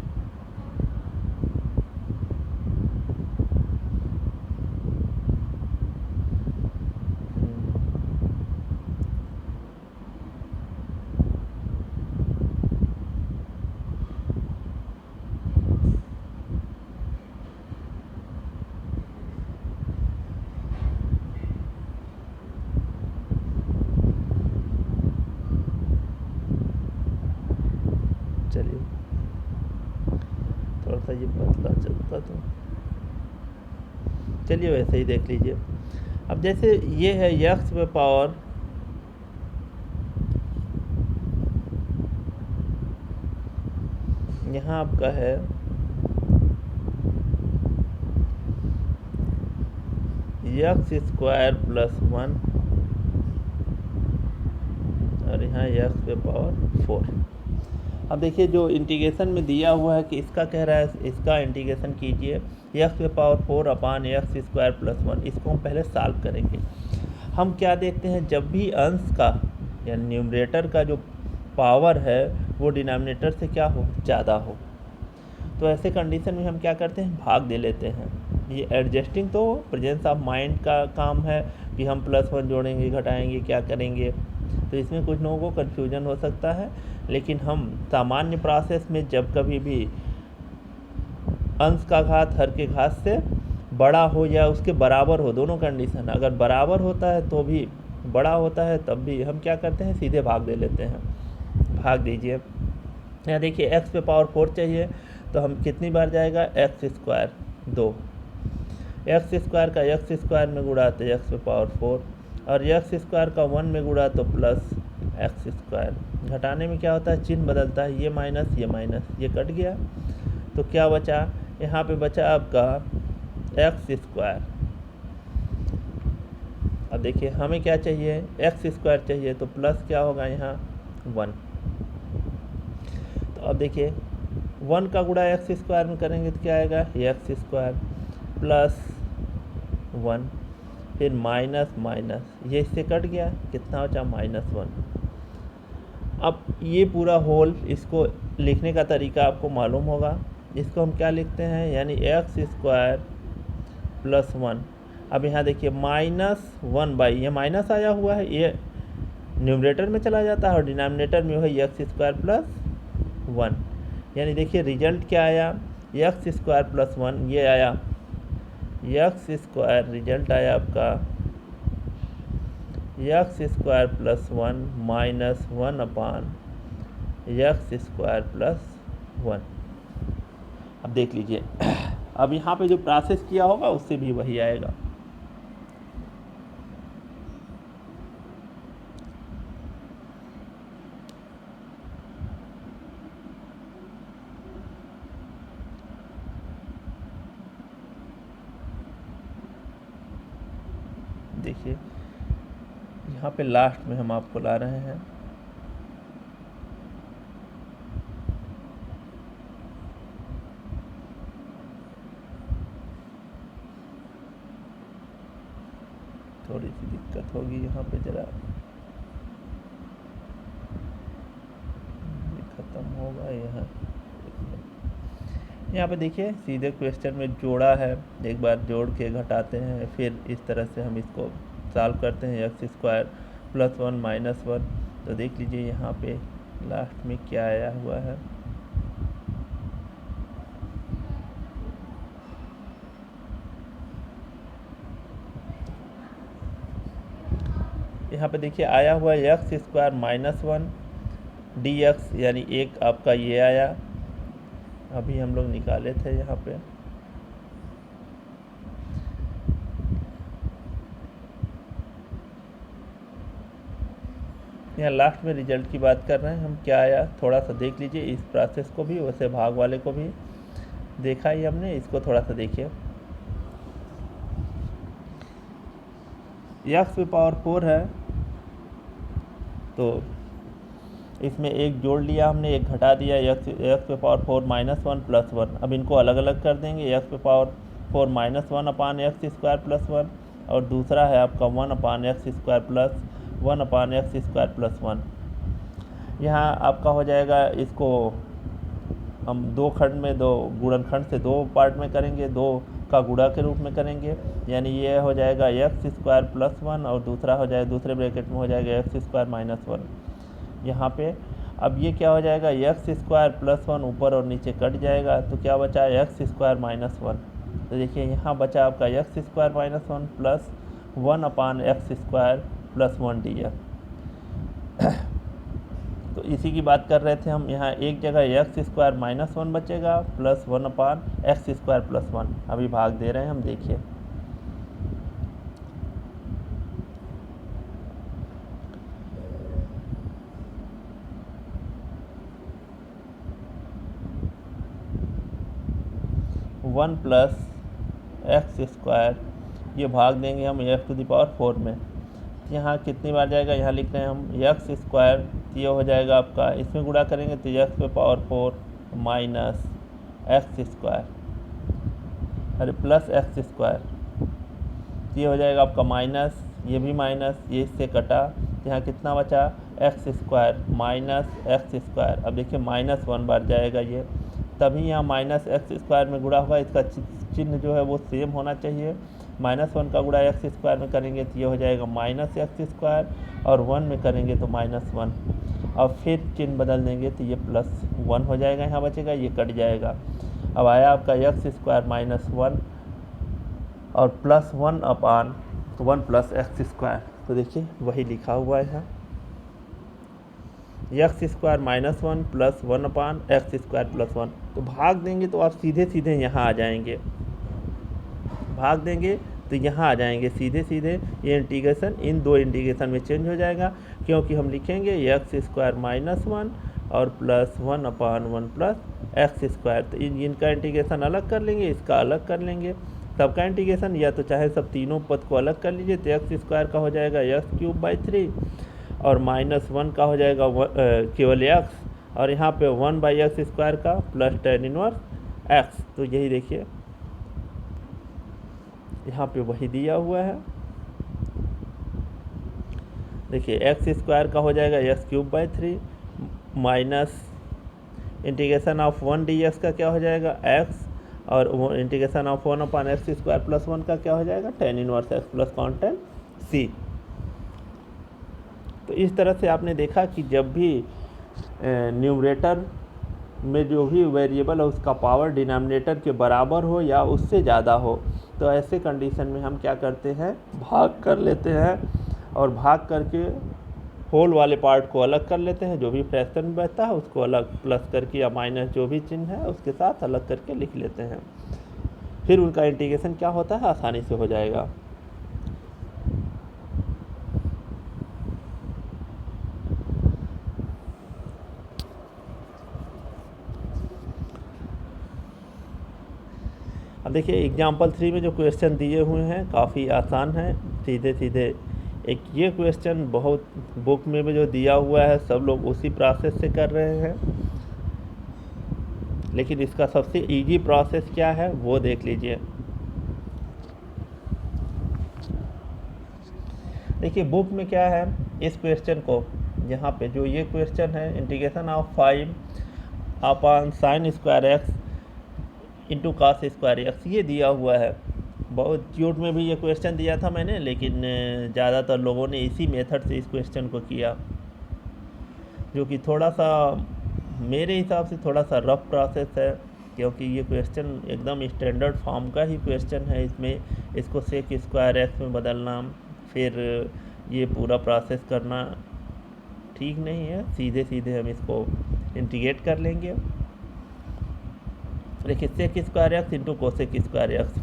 चलिए थोड़ा सा ये बदला चलता, तो चलिए वैसे ही देख लीजिए। अब जैसे ये है x⁴, यहाँ आपका है x² प्लस 1 और यहाँ x⁴। अब देखिए जो इंटीग्रेशन में दिया हुआ है कि इसका कह रहा है इसका इंटीग्रेशन कीजिए x⁴/x² प्लस 1, इसको हम पहले सॉल्व करेंगे। हम क्या देखते हैं, जब भी अंश का या न्यूमरेटर का जो पावर है वो डिनोमिनेटर से क्या हो, ज़्यादा हो, तो ऐसे कंडीशन में हम क्या करते हैं, भाग दे लेते हैं। ये एडजस्टिंग तो प्रेजेंस ऑफ माइंड का काम है कि हम +1 जोड़ेंगे घटाएंगे क्या करेंगे, तो इसमें कुछ लोगों को कन्फ्यूजन हो सकता है। लेकिन हम सामान्य प्रोसेस में जब कभी भी अंश का घात हर के घात से बड़ा हो या उसके बराबर हो, दोनों कंडीशन। अगर बराबर होता है तो भी, बड़ा होता है तब भी हम क्या करते हैं, सीधे भाग दे लेते हैं। भाग दीजिए। यहाँ देखिए x पे पावर 4 चाहिए तो हम कितनी बार जाएगा, एक्स स्क्वायर 2, एक्स स्क्वायर का एक्स स्क्वायर में गुणा तो एक्स पे पावर 4, और एक्स स्क्वायर का 1 में गुणा तो प्लस एक्स स्क्वायर। घटाने में क्या होता है, चिन्ह बदलता है, ये माइनस ये कट गया, तो क्या बचा, यहाँ पे बचा आपका एक्स स्क्वायर। अब देखिए हमें क्या चाहिए, एक्स स्क्वायर चाहिए, तो प्लस क्या होगा यहाँ 1। तो अब देखिए 1 का गुणा एक्स स्क्वायर में करेंगे तो क्या आएगा, एक्स स्क्वायर प्लस 1, फिर माइनस माइनस, ये इससे कट गया, कितना बचा -1। अब ये पूरा होल, इसको लिखने का तरीका आपको मालूम होगा। इसको हम क्या लिखते हैं, यानी एक्स स्क्वायर प्लस 1। अब यहाँ देखिए -1/, ये माइनस आया हुआ है, ये न्यूमरेटर में चला जाता है और डिनोमिनेटर में वही एक्स स्क्वायर प्लस 1। यानी देखिए रिजल्ट क्या आया, एक्स स्क्वायर प्लस 1, ये आया एक्स स्क्वायर, रिजल्ट आया आपका x square plus 1 minus 1/, x square plus 1। अब देख लीजिए अब यहाँ पे जो प्रोसेस किया होगा उससे भी वही आएगा। देखिए यहाँ पे लास्ट में हम आपको ला रहे हैं थोड़ी सी दिक्कत होगी यहाँ पे, ज़रा ख़त्म होगा यहाँ पे देखिए सीधे क्वेश्चन में जोड़ा है, एक बार जोड़ के घटाते हैं, फिर इस तरह से हम इसको सॉल्व करते हैं, एक्स स्क्वायर प्लस 1 माइनस 1। तो देख लीजिए यहाँ पे लास्ट में क्या आया हुआ है, यहाँ पे देखिए आया हुआ है एक्स स्क्वायर -1 dx, यानी एक आपका ये आया, अभी हम लोग निकाले थे यहाँ पे। यहाँ लास्ट में रिजल्ट की बात कर रहे हैं हम, क्या आया थोड़ा सा देख लीजिए, इस प्रोसेस को भी, वैसे भाग वाले को भी देखा ही हमने, इसको थोड़ा सा देखिए। एक्स पे पावर 4 है तो इसमें एक जोड़ लिया हमने, एक घटा दिया, एक्स पे पावर 4 -1 प्लस 1। अब इनको अलग अलग कर देंगे, एक्स पे पावर 4 -1/, एक्स स्क्वायर प्लस 1, और दूसरा है आपका 1/, x square plus 1/, x square plus 1। यहाँ आपका हो जाएगा, इसको हम दो खंड में, दो गुणनखंड से दो पार्ट में करेंगे, 2 का गुणा के रूप में करेंगे, यानी ये हो जाएगा एक्स स्क्वायर प्लस 1, और दूसरा हो जाएगा, दूसरे ब्रैकेट में हो जाएगा एक्स स्क्वायर -1 यहाँ पे। अब ये क्या हो जाएगा, एक्स स्क्वायर प्लस 1 ऊपर और नीचे कट जाएगा, तो क्या बचा, एक्स स्क्वायर -1। तो देखिए यहाँ बचा आपका x square -1 plus 1/, x square plus 1 dx। तो इसी की बात कर रहे थे हम, यहाँ एक जगह एक्स स्क्वायर -1 बचेगा प्लस 1/, एक्स स्क्वायर प्लस 1। अभी भाग दे रहे हैं हम, देखिए वन प्लस एक्स स्क्वायर, ये भाग देंगे हम x⁴ में, यहाँ कितनी बार जाएगा, यहाँ लिख रहे हैं हम एक्स स्क्वायर, ये हो जाएगा आपका, इसमें गुणा करेंगे तो एक्स पे पावर 4 माइनस एक्स स्क्वायर, अरे प्लस एक्स स्क्वायर, ये हो जाएगा आपका माइनस, ये भी माइनस, ये इससे कटा, यहाँ कितना बचा, x square minus X square. अब देखिए -1 बार जाएगा ये, तभी यहाँ माइनस एक्स स्क्वायर में गुणा होगा, इसका चिन्ह जो है वो सेम होना चाहिए। -1 का गुणा एक्स स्क्वायर में करेंगे तो ये हो जाएगा माइनस एक्स स्क्वायर, और 1 में करेंगे तो -1, और फिर चिन्ह बदल देंगे तो ये +1 हो जाएगा, यहाँ बचेगा, ये कट जाएगा। अब आया आपका एक्स स्क्वायर -1 और प्लस 1/1 प्लस एक्स स्क्वायर। तो देखिए वही लिखा हुआ है यहाँ, x square minus 1 plus 1/x square plus 1। तो भाग देंगे तो आप सीधे सीधे यहाँ आ जाएंगे, भाग देंगे तो यहाँ आ जाएंगे सीधे सीधे। ये इंटीग्रेशन इन दो इंटीग्रेशन में चेंज हो जाएगा, क्योंकि हम लिखेंगे एक्स स्क्वायर माइनस 1 और प्लस 1/1 प्लस एक्स स्क्वायर। तो इनका इंटीग्रेशन अलग कर लेंगे, इसका अलग कर लेंगे, सबका इंटीग्रेशन, या तो चाहे सब तीनों पद को अलग कर लीजिए। तो एक्स स्क्वायर का हो जाएगा x³ और -1 का हो जाएगा केवल x, और यहाँ पे 1/x स्क्वायर का प्लस tan इनवर्स x। तो यही देखिए यहाँ पे वही दिया हुआ है। देखिए एक्स स्क्वायर का हो जाएगा x³ minus integration of 1 dx का क्या हो जाएगा x, और integration of 1/x square plus 1 का क्या हो जाएगा tan inverse x plus content c। तो इस तरह से आपने देखा कि जब भी न्यूमरेटर में जो भी वेरिएबल है उसका पावर डिनोमिनेटर के बराबर हो या उससे ज़्यादा हो, तो ऐसे कंडीशन में हम क्या करते हैं, भाग कर लेते हैं, और भाग करके होल वाले पार्ट को अलग कर लेते हैं, जो भी फ्रैक्शन बचता है उसको अलग प्लस करके या माइनस जो भी चिन्ह है उसके साथ अलग करके लिख लेते हैं। फिर उनका इंटीग्रेशन क्या होता है, आसानी से हो जाएगा। अब देखिए एग्जाम्पल 3 में जो क्वेश्चन दिए हुए हैं काफ़ी आसान है, सीधे सीधे। एक ये क्वेश्चन बहुत बुक में भी जो दिया हुआ है सब लोग उसी प्रोसेस से कर रहे हैं, लेकिन इसका सबसे इजी प्रोसेस क्या है वो देख लीजिए। देखिए बुक में क्या है, इस क्वेश्चन को यहाँ पे जो ये क्वेश्चन है integration of 5/sin² into cos²x ये दिया हुआ है। बहुत क्यूट में भी ये क्वेश्चन दिया था मैंने, लेकिन ज़्यादातर लोगों ने इसी मेथड से इस क्वेश्चन को किया, जो कि थोड़ा सा मेरे हिसाब से थोड़ा सा रफ प्रोसेस है, क्योंकि ये क्वेश्चन एकदम स्टैंडर्ड फॉर्म का ही क्वेश्चन है। इसमें इसको sec² में बदलना, फिर ये पूरा प्रोसेस करना ठीक नहीं है। सीधे सीधे हम इसको इंटीग्रेट कर लेंगे। देखिए sec² इंटू cosec²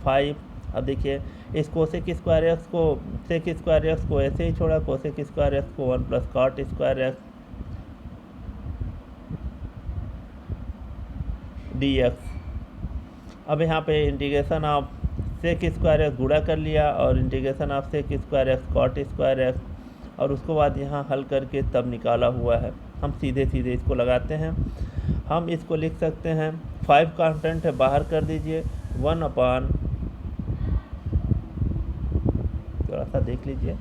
5। अब देखिए इस cosec² को sec² को ऐसे ही छोड़ा, cosec² को 1 प्लस cot² dx। अब यहाँ पे इंटीग्रेशन ऑफ sec² गुणा कर लिया और इंटीग्रेशन ऑफ sec² cot², और उसको बाद यहाँ हल करके तब निकाला हुआ है। हम सीधे सीधे इसको लगाते हैं। हम इसको लिख सकते हैं, 5 कांस्टेंट है बाहर कर दीजिए, 1/, थोड़ा सा देख लीजिए,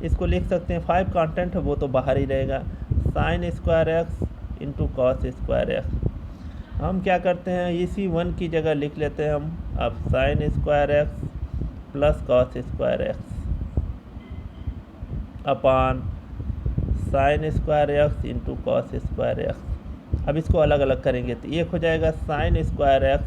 इसको लिख सकते हैं 5 कांस्टेंट है वो तो बाहर ही रहेगा, sin² इंटू cos²। हम क्या करते हैं, इसी 1 की जगह लिख लेते हैं हम अब sin² प्लस cos² अपान sin² इंटू cos²। अब इसको अलग अलग करेंगे तो एक हो जाएगा sin²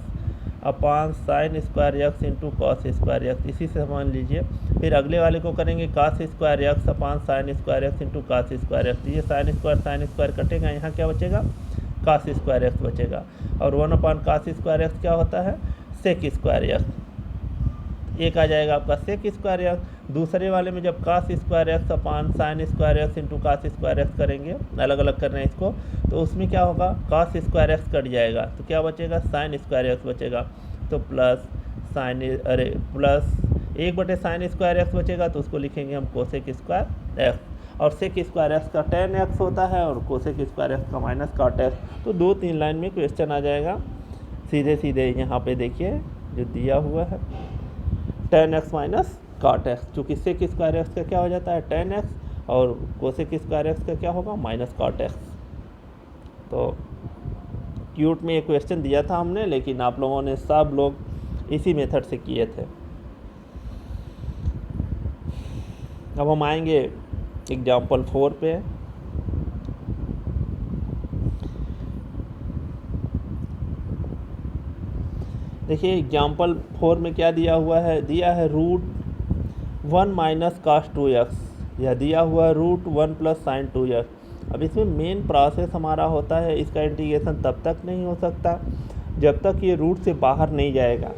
अपान sin² इंटू cos²। इसी से मान लीजिए। फिर अगले वाले को करेंगे cos² अपान sin² इंटू cos²। तो ये sin² कटेगा, यहाँ क्या बचेगा, cos² बचेगा, और 1/cos² क्या होता है, sec²। एक आ जाएगा आपका sec²। दूसरे वाले में जब cos² अपान sin² इंटू cos² करेंगे, अलग अलग कर रहे हैं इसको, तो उसमें क्या होगा, cos² कट जाएगा तो क्या बचेगा, sin² बचेगा। तो प्लस प्लस 1/sin² बचेगा, तो उसको लिखेंगे हम cosec²। और sec² का tan x होता है और cosec² का माइनस cot x। तो 2-3 लाइन में क्वेश्चन आ जाएगा सीधे सीधे। यहाँ पे देखिए जो दिया हुआ है tan x minus cot x, चूँकि sec² का क्या हो जाता है tan x और cosec² का क्या होगा माइनस cot x। तो क्यूट में ये क्वेश्चन दिया था हमने, लेकिन आप लोगों ने सब लोग इसी मेथड से किए थे। अब हम आएंगे एग्जाम्पल 4 पे। देखिए एग्जाम्पल 4 में क्या दिया हुआ है, दिया है √1 माइनस cos 2x, या दिया हुआ है √1 प्लस sin 2x। अब इसमें मेन प्रोसेस हमारा होता है, इसका इंटीग्रेशन तब तक नहीं हो सकता जब तक ये रूट से बाहर नहीं जाएगा,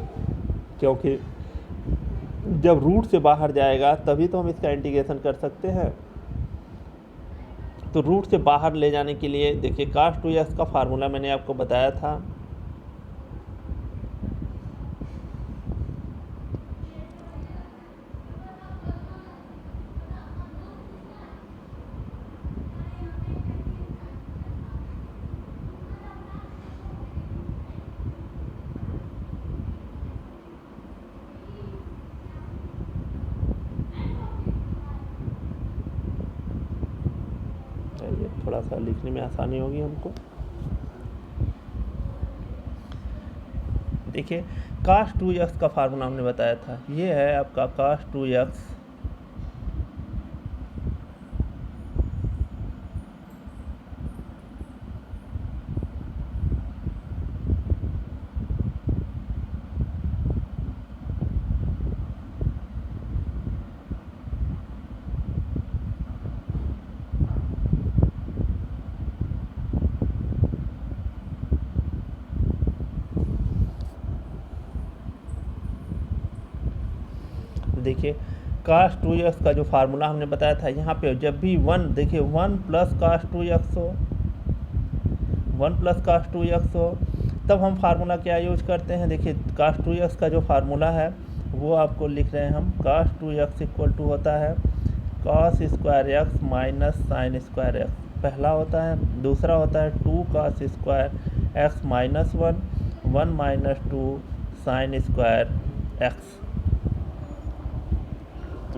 क्योंकि जब रूट से बाहर जाएगा तभी तो हम इसका इंटीग्रेशन कर सकते हैं। तो रूट से बाहर ले जाने के लिए देखिए cos 2x का फार्मूला मैंने आपको बताया था, ये थोड़ा सा लिखने में आसानी होगी हमको। देखिए cos 2x का फार्मूला हमने बताया था, ये है आपका cos 2x देखिए cos 2x का जो फार्मूला हमने बताया था, यहाँ पे जब भी 1, देखिए 1 प्लस cos 2x हो, 1 प्लस cos 2x हो, तब हम फार्मूला क्या यूज करते हैं। देखिए cos 2x का जो फार्मूला है वो आपको लिख रहे हैं हम, cos 2x इक्वल टू होता है cos square x minus sine square x, पहला होता है। दूसरा होता है 2 cos square x minus 1 minus 2 sine square x,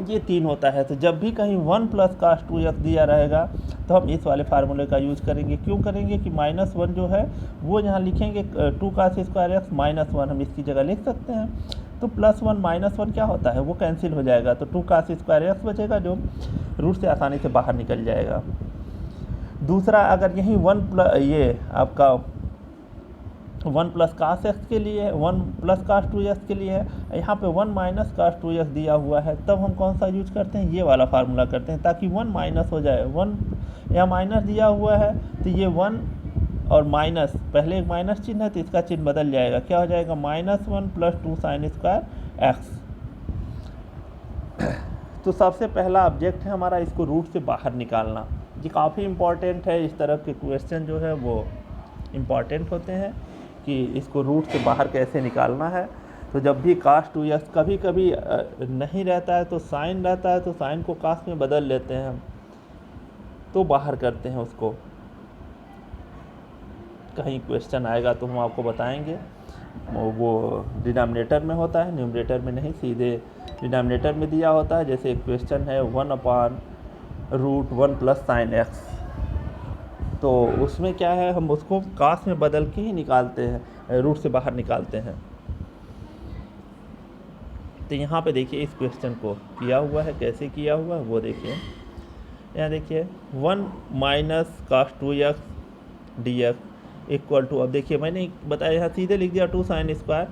ये 3 होता है। तो जब भी कहीं 1 प्लस cos 2x दिया रहेगा तो हम इस वाले फार्मूले का यूज़ करेंगे। क्यों करेंगे कि -1 जो है वो यहाँ लिखेंगे 2 cos स्क्वायर x माइनस 1 हम इसकी जगह लिख सकते हैं। तो +1 -1 क्या होता है, वो कैंसिल हो जाएगा, तो 2 cos स्क्वायर x बचेगा जो रूट से आसानी से बाहर निकल जाएगा। दूसरा अगर यहीं 1 प्लस ये आपका 1 प्लस cos x के लिए, 1 प्लस cos 2x के लिए है, यहाँ पे 1 माइनस cos 2x दिया हुआ है, तब हम कौन सा यूज करते हैं, ये वाला फार्मूला करते हैं, ताकि 1 माइनस हो जाए। 1 यहाँ माइनस दिया हुआ है तो ये 1 और माइनस, पहले एक माइनस चिन्ह है तो इसका चिन्ह बदल जाएगा, क्या हो जाएगा -1 प्लस 2 साइन स्क्वायर x। तो सबसे पहला ऑब्जेक्ट है हमारा इसको रूट से बाहर निकालना। ये काफ़ी इम्पॉर्टेंट है, इस तरह के क्वेश्चन जो है वो इम्पॉर्टेंट होते हैं कि इसको रूट से बाहर कैसे निकालना है। तो जब भी cos 2x कभी कभी नहीं रहता है तो साइन रहता है, तो साइन को cos में बदल लेते हैं हम, तो बाहर करते हैं उसको। कहीं क्वेश्चन आएगा तो हम आपको बताएंगे, वो डिनोमिनेटर में होता है, न्यूमरेटर में नहीं, सीधे डिनोमिनेटर में दिया होता है। जैसे एक क्वेश्चन है 1/√1 प्लस साइन x, तो उसमें क्या है हम उसको cos में बदल के ही निकालते हैं, रूट से बाहर निकालते हैं। तो यहाँ पे देखिए इस क्वेश्चन को किया हुआ है, कैसे किया हुआ है वो देखिए। यहाँ देखिए 1 minus cos 2x dx equal to, अब देखिए मैंने बताया यहाँ सीधे लिख दिया 2 साइन स्क्वायर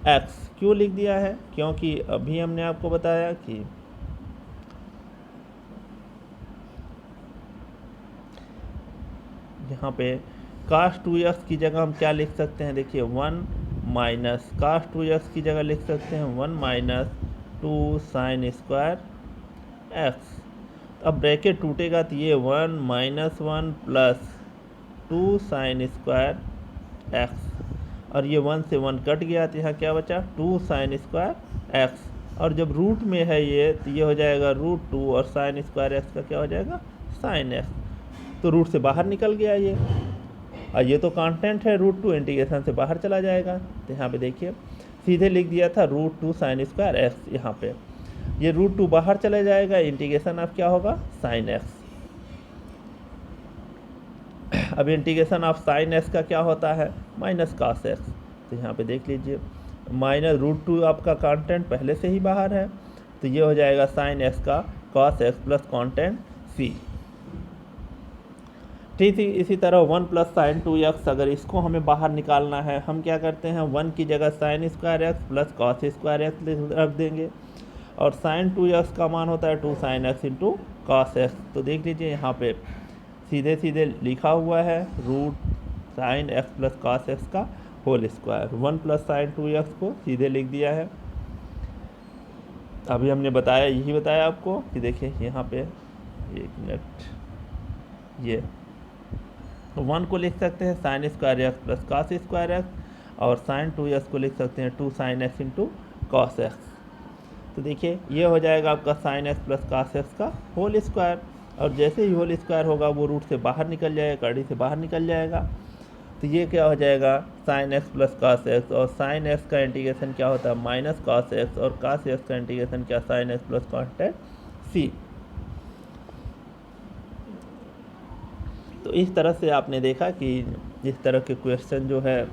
x। क्यों लिख दिया है, क्योंकि अभी हमने आपको बताया कि यहाँ पे cos 2x की जगह हम क्या लिख सकते हैं, देखिए 1 माइनस cos 2x की जगह लिख सकते हैं 1 माइनस 2 साइन स्क्वायर x। अब ब्रैकेट टूटेगा तो ये 1 minus 1 plus 2 sine square x, और ये 1 से 1 कट गया तो यहाँ क्या बचा 2 साइन स्क्वायर x, और जब रूट में है ये तो ये हो जाएगा √2 और साइन स्क्वायर x का क्या हो जाएगा साइन x। तो रूट से बाहर निकल गया ये, और ये तो कांस्टेंट है, √2 इंटीग्रेशन से बाहर चला जाएगा। तो यहाँ पे देखिए सीधे लिख दिया था √2 साइन स्क्वायर x, यहाँ पे ये √2 बाहर चले जाएगा, इंटीग्रेशन ऑफ क्या होगा साइन x। अब इंटीग्रेशन ऑफ साइन x का क्या होता है माइनस cos x। तो यहाँ पे देख लीजिए -√2 आपका कांस्टेंट पहले से ही बाहर है, तो ये हो जाएगा साइन x का cos x plus constant c। ठीक है, इसी तरह 1 प्लस साइन 2x, अगर इसको हमें बाहर निकालना है, हम क्या करते हैं 1 की जगह sine square x plus cos square x रख देंगे, और साइन 2x का मान होता है 2 sine x into cos x. तो देख लीजिए यहाँ पे सीधे सीधे लिखा हुआ है root sine X plus cos X का whole square. 1 plus sine 2x को सीधे लिख दिया है। अभी हमने बताया, यही बताया आपको कि देखिए यहाँ पे, एक मिनट, ये 1 को लिख सकते हैं sine square x plus cos square x, और साइन 2x को लिख सकते हैं 2 sine x into cos x. तो देखिए ये हो जाएगा आपका sign X plus cos X का होल स्क्वायर, और जैसे ही होल स्क्वायर होगा वो रूट से बाहर निकल जाएगा, कड़ी से बाहर निकल जाएगा। तो ये क्या हो जाएगा sign X plus cos x, और साइन एक्स का इंटीग्रेशन क्या होता है माइनस कॉस एक्स, और कॉस एक्स का इंटीग्रेशन क्या sign X plus constant C. तो इस तरह से आपने देखा कि इस तरह के क्वेश्चन जो है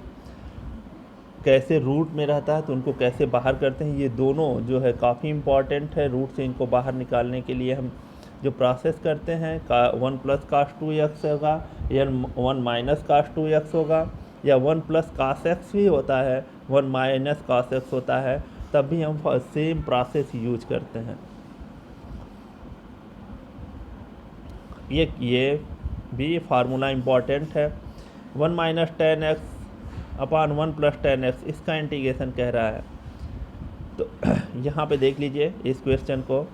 कैसे रूट में रहता है तो उनको कैसे बाहर करते हैं, ये दोनों जो है काफ़ी इम्पॉर्टेंट है। रूट से इनको बाहर निकालने के लिए हम जो प्रोसेस करते हैं 1 प्लस कास 2x होगा, या 1 माइनस कास 2x होगा, या 1 प्लस कास एक्स भी होता है, 1 माइनस कास एक्स होता है, तब भी हम सेम प्रोसेस यूज करते हैं। ये भी फार्मूला इम्पॉर्टेंट है। 1 माइनस टेन एक्स अपान 1 प्लस टेन एक्स, इसका इंटीग्रेशन कह रहा है। तो यहाँ पे देख लीजिए इस क्वेश्चन को,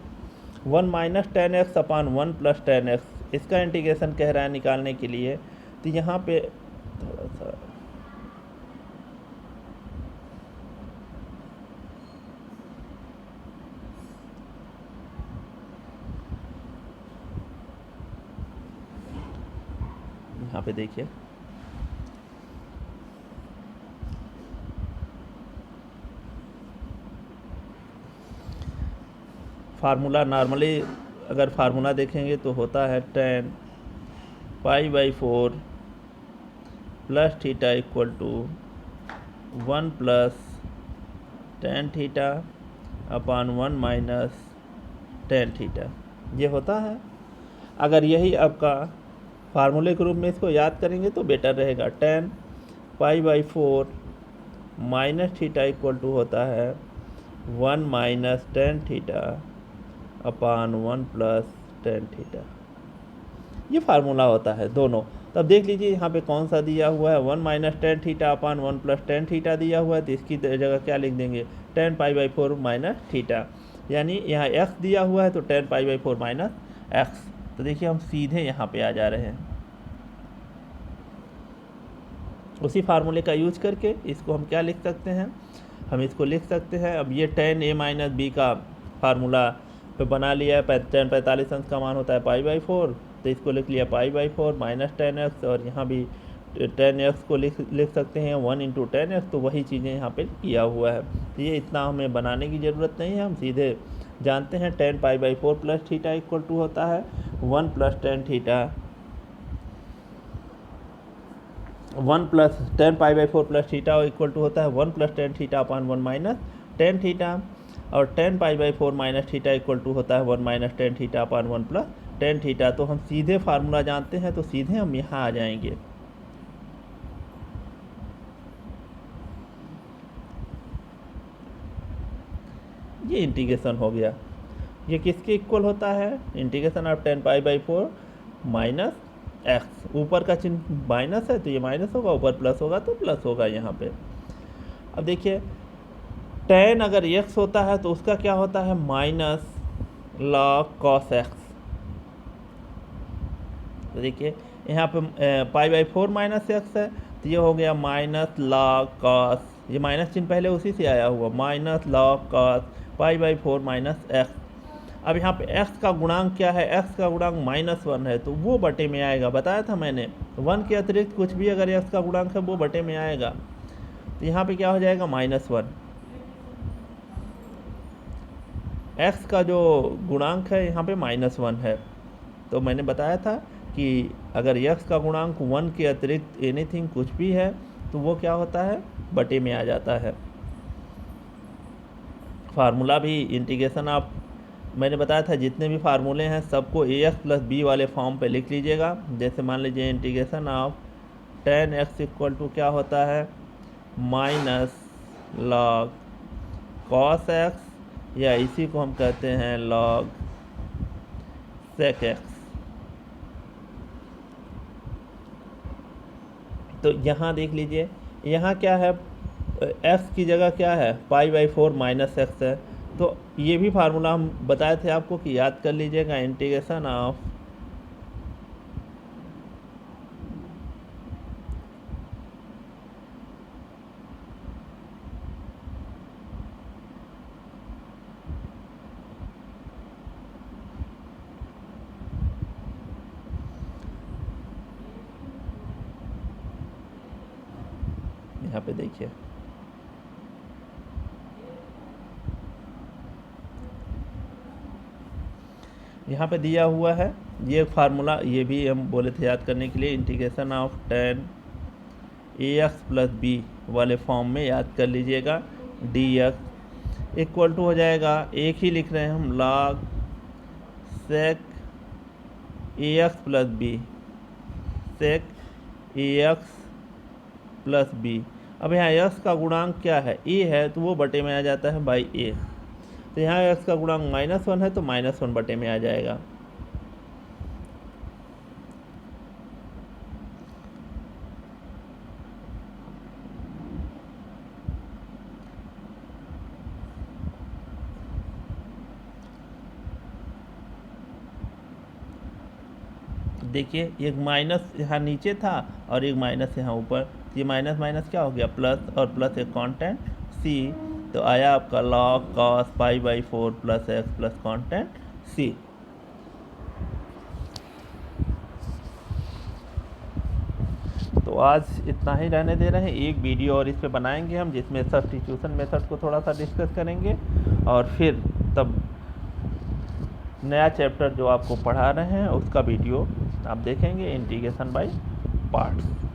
1 माइनस टेन एक्स अपान 1 प्लस टेन एक्स, इसका इंटीग्रेशन कह रहा है निकालने के लिए। तो यहाँ पे थोड़ा सा यहाँ पे देखिए, फार्मूला नॉर्मली अगर फार्मूला देखेंगे तो होता है tan π/4 plus theta equal to 1 plus tan theta upon 1 minus tan theta, ये होता है। अगर यही आपका फार्मूले के रूप में इसको याद करेंगे तो बेटर रहेगा। tan π/4 minus theta equal to होता है 1 minus tan theta upon 1 plus tan theta, ये फार्मूला होता है दोनों। तब देख लीजिए यहाँ पे कौन सा दिया हुआ है, 1 minus tan theta upon 1 plus tan theta दिया हुआ है, तो इसकी जगह क्या लिख देंगे tan π/4 माइनस थीटा, यानी यहाँ x दिया हुआ है तो tan π/4 माइनस एक्स। तो देखिए हम सीधे यहाँ पे आ जा रहे हैं, उसी फार्मूले का यूज करके इसको हम क्या लिख सकते हैं, हम इसको लिख सकते हैं। अब ये tan a माइनस बी का फार्मूला पे बना लिया है, tan 45 अंश का मान होता है π/4, तो इसको लिख लिया π/4 माइनस tan x, और यहाँ भी tan x को लिख सकते हैं 1 इंटू tan x, तो वही चीज़ें यहाँ पे किया हुआ है। तो ये इतना हमें बनाने की ज़रूरत नहीं है, हम सीधे जानते हैं tan π/4 plus theta equal to होता है 1 plus tan theta, 1 plus tan π/4 plus theta equal to होता है 1 plus tan theta upon 1 minus tan theta, और tan π/4 minus theta equal to होता है 1 minus tan theta upon 1 plus tan theta. तो हम सीधे फार्मूला जानते हैं तो सीधे हम यहाँ आ जाएंगे। ये इंटीग्रेशन हो गया, ये किसके इक्वल होता है, integration of tan π/4 minus X, ऊपर का चिन्ह माइनस है तो ये माइनस होगा, ऊपर प्लस होगा तो प्लस होगा यहाँ पे। अब देखिए tan अगर x होता है तो उसका क्या होता है माइनस log cos x। तो देखिए यहाँ पे π/4 माइनस एक्स है तो ये हो गया माइनस log cos, ये माइनस चिन्ह पहले उसी से आया हुआ, minus log cos π/4 minus X. अब यहाँ पे x का गुणांक क्या है, x का गुणांक -1 है तो वो बटे में आएगा, बताया था मैंने 1 के अतिरिक्त कुछ भी अगर x का गुणांक है वो बटे में आएगा। तो यहाँ पे क्या हो जाएगा -1, x का जो गुणांक है यहाँ पे -1 है। तो मैंने बताया था कि अगर x का गुणांक 1 के अतिरिक्त एनीथिंग कुछ भी है तो वो क्या होता है बटे में आ जाता है। फार्मूला भी इंटीग्रेशन ऑफ मैंने बताया था जितने भी फार्मूले हैं सबको ए एक्स प्लस बी वाले फॉर्म पे लिख लीजिएगा। जैसे मान लीजिए integration of tan X equal to क्या होता है, माइनस लॉग कॉस एक्स, या इसी को हम कहते हैं लॉग सेक एक्स। तो यहाँ देख लीजिए, यहाँ क्या है, एक्स की जगह क्या है, पाई/4 माइनस एक्स है। तो ये भी फार्मूला हम बताए थे आपको कि याद कर लीजिएगा, इंटीग्रेशन ऑफ यहाँ पे देखिए, यहाँ पे दिया हुआ है ये फार्मूला, ये भी हम बोले थे याद करने के लिए, integration of tan A X plus B वाले फॉर्म में याद कर लीजिएगा। डी एक्स इक्वल टू हो जाएगा, एक ही लिख रहे हैं हम, लॉग सेक ए एक्स प्लस बी, सेक ए एक्स प्लस बी। अब यहाँ एक्स का गुणांक क्या है, ए है, तो वो बटे में आ जाता है बाई ए। तो यहाँ एक्स का गुणांक -1 है तो -1 बटे में आ जाएगा। देखिए एक माइनस यहाँ नीचे था और एक माइनस यहाँ ऊपर, ये माइनस माइनस क्या हो गया प्लस, और प्लस एक कांस्टेंट सी, तो आया आपका लॉग कॉस पाई/4 plus X plus constant C. तो आज इतना ही रहने दे रहे हैं, एक वीडियो और इस पे बनाएंगे हम जिसमें सब्स्टिट्यूशन मेथड को थोड़ा सा डिस्कस करेंगे, और फिर तब नया चैप्टर जो आपको पढ़ा रहे हैं उसका वीडियो आप देखेंगे, इंटीग्रेशन बाय पार्ट्स।